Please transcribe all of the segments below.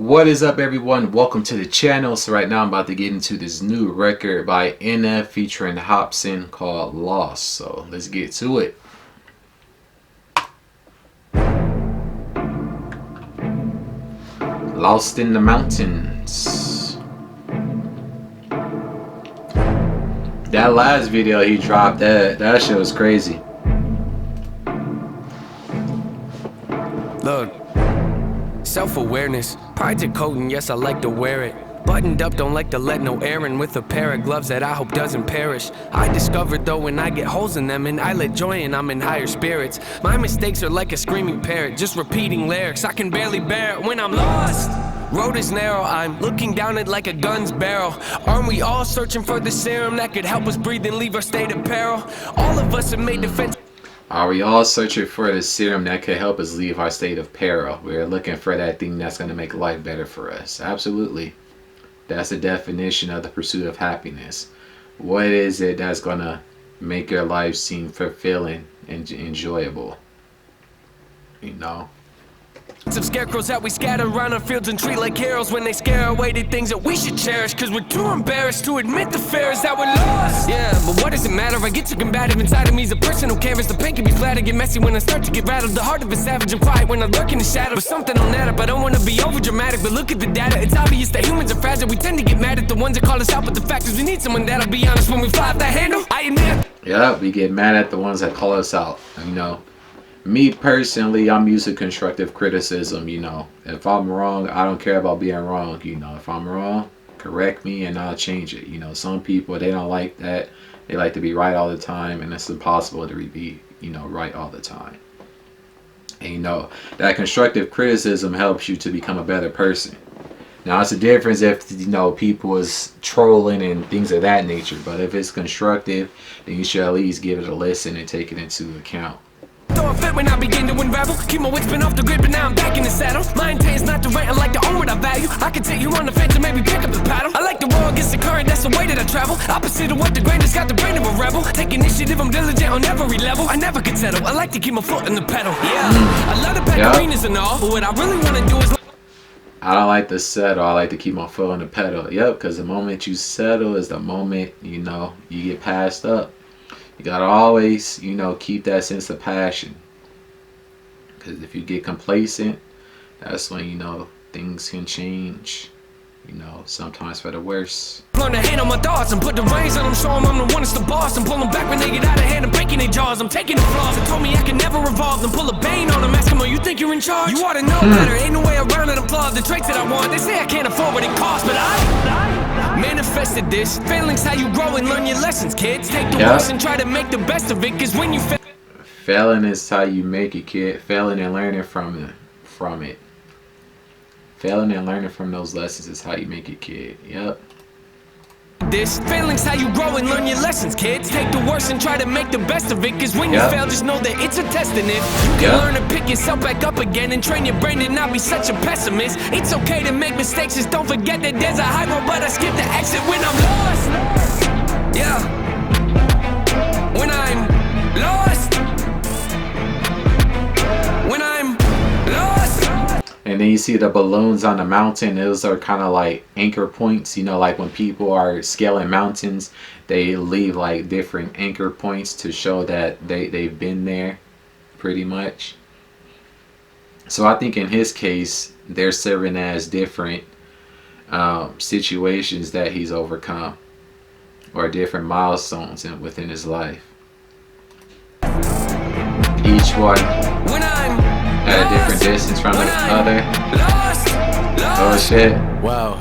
What is up, everyone? Welcome to the channel. So right now I'm about to get into this new record by NF featuring Hopsin called Lost. So let's get to it. Lost in the mountains. That last video he dropped, that shit was crazy. Look, self-awareness, pride's a coat and yes I like to wear it. Buttoned up, don't like to let no air in, with a pair of gloves that I hope doesn't perish. I discovered though when I get holes in them and I let joy in, I'm in higher spirits. My mistakes are like a screaming parrot, just repeating lyrics. I can barely bear it when I'm lost. Road is narrow, I'm looking down it like a gun's barrel. Aren't we all searching for the serum that could help us breathe and leave our state of peril? All of us have made defense. Are we all searching for the serum that could help us leave our state of peril? We're looking for that thing that's going to make life better for us. Absolutely. That's the definition of the pursuit of happiness. What is it that's going to make your life seem fulfilling and enjoyable? You know? Some scarecrows that we scatter around our fields and treat like heroes when they scare away the things that we should cherish, cause we're too embarrassed to admit the fear is that we're lost. Yeah, but what does it matter? I get too combative inside of me is a personal canvas. The pain can be flat and get messy when I start to get rattled. The heart of a savage and quiet when I lurk in the shadow. But something on that up, I don't wanna be over dramatic, but look at the data. It's obvious that humans are fragile. We tend to get mad at the ones that call us out, but the fact is we need someone that'll be honest when we fly off that handle. I admit. Yeah, we get mad at the ones that call us out, you know. Me personally, I'm used to constructive criticism, you know. If I'm wrong, I don't care about being wrong, you know. If I'm wrong, correct me and I'll change it. You know, some people, they don't like that. They like to be right all the time, and it's impossible to be, you know, right all the time. And, you know, that constructive criticism helps you to become a better person. Now, it's a difference if, you know, people is trolling and things of that nature. But if it's constructive, then you should at least give it a listen and take it into account. Throw a fit when I begin to unravel. Keep my wits been off the grid, but now I'm back in the saddle. My intent is not to rant, I like to own what I value. I can take you on the fence and maybe pick up the paddle. I like to roll against the current, that's the way that I travel. Opposite of what the grain has got the brain of a rebel. Take initiative, I'm diligent on every level. I never could settle, I like to keep my foot in the pedal. Yeah, I love the pack arenas and all, but what I really want to do is... I don't like to settle, I like to keep my foot on the pedal. Yep, because the moment you settle is the moment, you know, you get passed up. You gotta always, you know, keep that sense of passion. Because if you get complacent, that's when, you know, things can change. You know, sometimes for the worse. Learn to handle my thoughts and put the reins on them. Show them I'm the one that's the boss. I'm pulling back when they get out of hand and breaking their jaws. I'm taking the flaws. They told me I can never revolve. Then pull a bane on them. Ask them, oh, you think you're in charge? You ought to know better. Ain't no way around it. I'm flawed. The traits that I want. They say I can't afford what it costs, but I manifested this. Failing's how you grow and learn your lessons, kids. Take the worst and try to make the best of it. Cause when you fail, failing is how you make it, kid. Failing and learning from it. Failing and learning from those lessons is how you make it, kid. Yep. This failing's how you grow and learn your lessons, kids. Take the worst and try to make the best of it. Cause when you fail, just know that it's a test. And if you can learn to pick yourself back up again and train your brain to not be such a pessimist. It's okay to make mistakes, just don't forget that there's a high road, but I skip the exit when I'm lost. Yeah. When I'm lost. When I'm lost. And then you see the balloons on the mountain. Those are kind of like anchor points. You know, like when people are scaling mountains, they leave like different anchor points to show that they've been there pretty much. So I think in his case, they're serving as different situations that he's overcome, or different milestones within his life. Each one at a different distance from the other. Oh shit. Wow,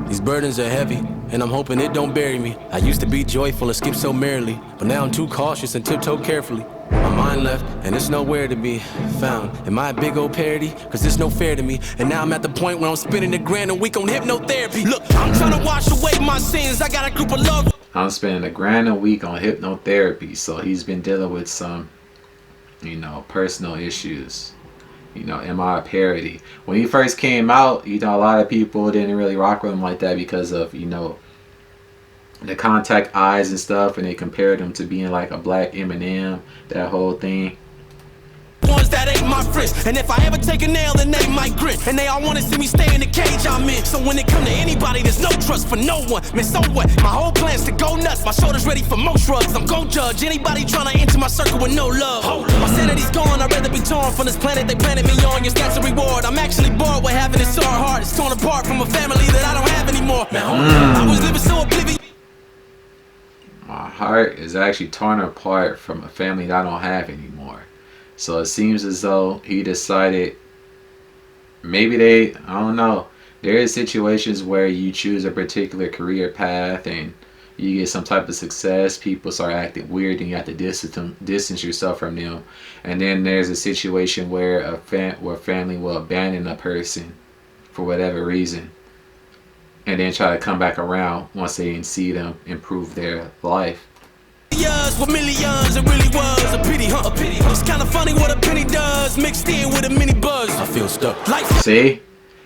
these burdens are heavy, and I'm hoping it don't bury me. I used to be joyful and skip so merrily, but now I'm too cautious and tiptoe carefully. My mind left, and it's nowhere to be found. Am I a big old parody? Cause it's no fair to me. And now I'm at the point where I'm spending $1,000 a week on hypnotherapy. Look, I'm trying to wash away my sins. I got a group of love. I'm spending $1,000 a week on hypnotherapy, so he's been dealing with some, you know, personal issues. You know, am I a parody? When he first came out, you know, a lot of people didn't really rock with him like that because of, you know, the contact eyes and stuff, and they compared him to being like a black Eminem, that whole thing. Ones cause that ain't my friends. And if I ever take a nail, then they might grin. And they all wanna see me stay in the cage I'm in. So when it come to anybody, there's no trust for no one. Man, so what? My whole plan's to go nuts. My shoulders ready for most shrugs. I'm gon' judge anybody tryna enter my circle with no love. My sanity's gone, I'd rather be torn from this planet they planted me on. Your stats a reward. I'm actually bored with having it so hard. It's torn apart from a family that I don't have anymore. I was living so oblivious. My heart is actually torn apart from a family that I don't have anymore. So it seems as though he decided, maybe I don't know. There is situations where you choose a particular career path and you get some type of success, people start acting weird and you have to distance yourself from them. And then there's a situation where a family will abandon a person for whatever reason and then try to come back around once they see them improve their life. For millions, it really was a pity, huh? A pity. It's kind of funny what a penny does, mixed in with a mini buzz. I feel stuck. See?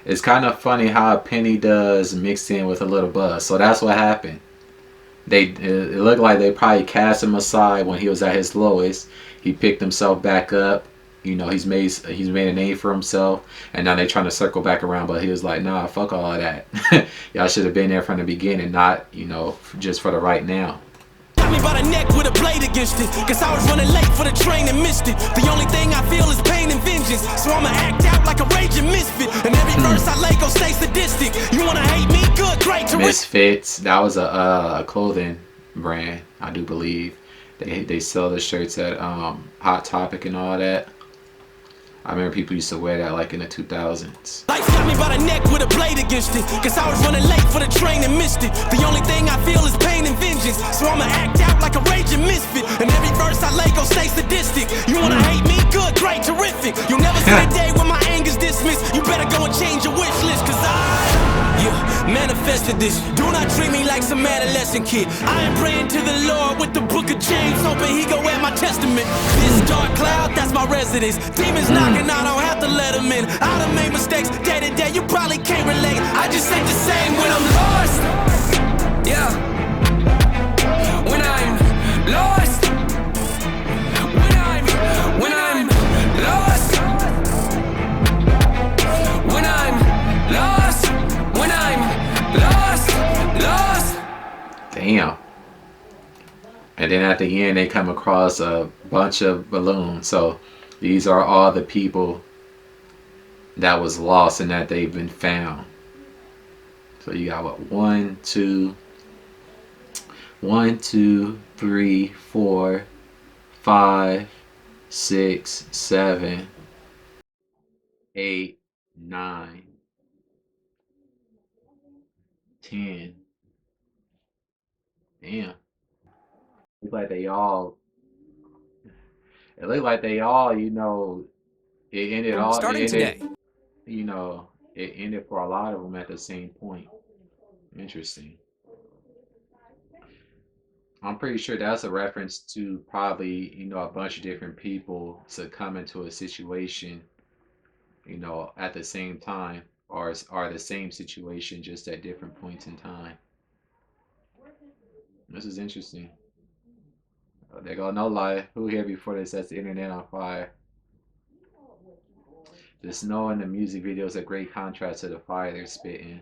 It's kind of funny how a penny does mixed in with a little buzz. So that's what happened. It looked like they probably cast him aside when he was at his lowest. He picked himself back up. You know, he's made a name for himself, and now they're trying to circle back around. But he was like, "Nah, fuck all of that. Y'all should have been there from the beginning, not just for the right now." Me by the neck with a blade against it, cause I was running late for the train and missed it. The only thing I feel is pain and vengeance, so I'ma act out like a raging misfit. And every verse I lay gon' stay sadistic. You wanna hate me? Good, great, terrific. Misfits, that was a clothing brand, I do believe. They sell the shirts at Hot Topic and all that. I remember people used to wear that like in the 2000s. Life got me by the neck with a blade against it, cause I was running late for the train and missed it. The only thing I feel is pain and vengeance, so I'ma act out like a raging misfit. And every verse I lay gon' stay sadistic. You wanna hate me? Good, great, terrific. You'll never see a day when my anger's dismissed. You better go and change your wish list, cause manifested this. Do not treat me like some adolescent kid. I am praying to the Lord with the book of James, hoping he go at my testament. This dark cloud, that's my residence. Demons knocking, I don't have to let them in. I done made mistakes day to day, you probably can't relate. I just ain't the same when I'm lost. Yeah. When I'm lost. When I'm lost. When I'm lost. When I'm lost. Damn. And then at the end they come across a bunch of balloons. So these are all the people that was lost and that they've been found. So you got what? 1, 2, 3, 4, 5, 6, 7, 8, 9, 10. Damn. Look like they all. It looked like they all, it ended all. Starting it ended, today. It ended for a lot of them at the same point. Interesting. I'm pretty sure that's a reference to probably, a bunch of different people succumb to a situation, at the same time, or the same situation just at different points in time. This is interesting. Oh, there go no lie. Who here before they sets the internet on fire? The snow in the music video is a great contrast to the fire they're spitting.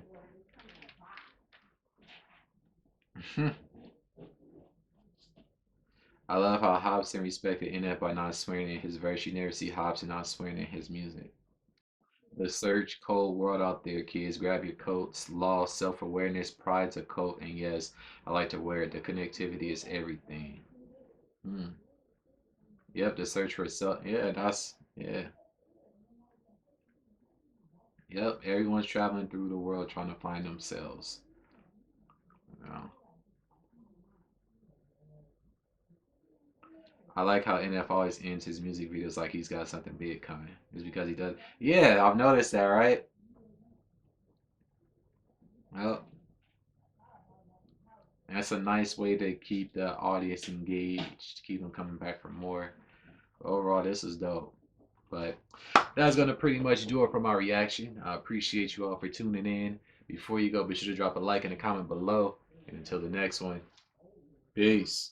I love how Hopsin respected NF by not swearing in his verse. You never see Hopsin not swearing in his music. The search, cold world out there, kids. Grab your coats. Law, self-awareness, pride's a coat. And yes, I like to wear it. The connectivity is everything. Yep, the search for self. Yeah, yeah. Yep, everyone's traveling through the world trying to find themselves. I like how NF always ends his music videos like he's got something big coming. It's because he does. Yeah, I've noticed that, right? Well, that's a nice way to keep the audience engaged, keep them coming back for more. Overall, this is dope. But that's going to pretty much do it for my reaction. I appreciate you all for tuning in. Before you go, be sure to drop a like and a comment below. And until the next one, peace.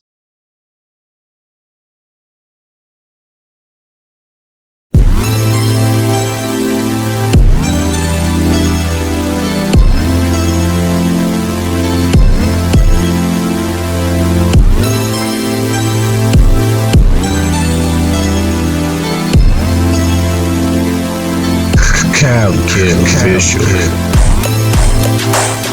CaliKidOfficial.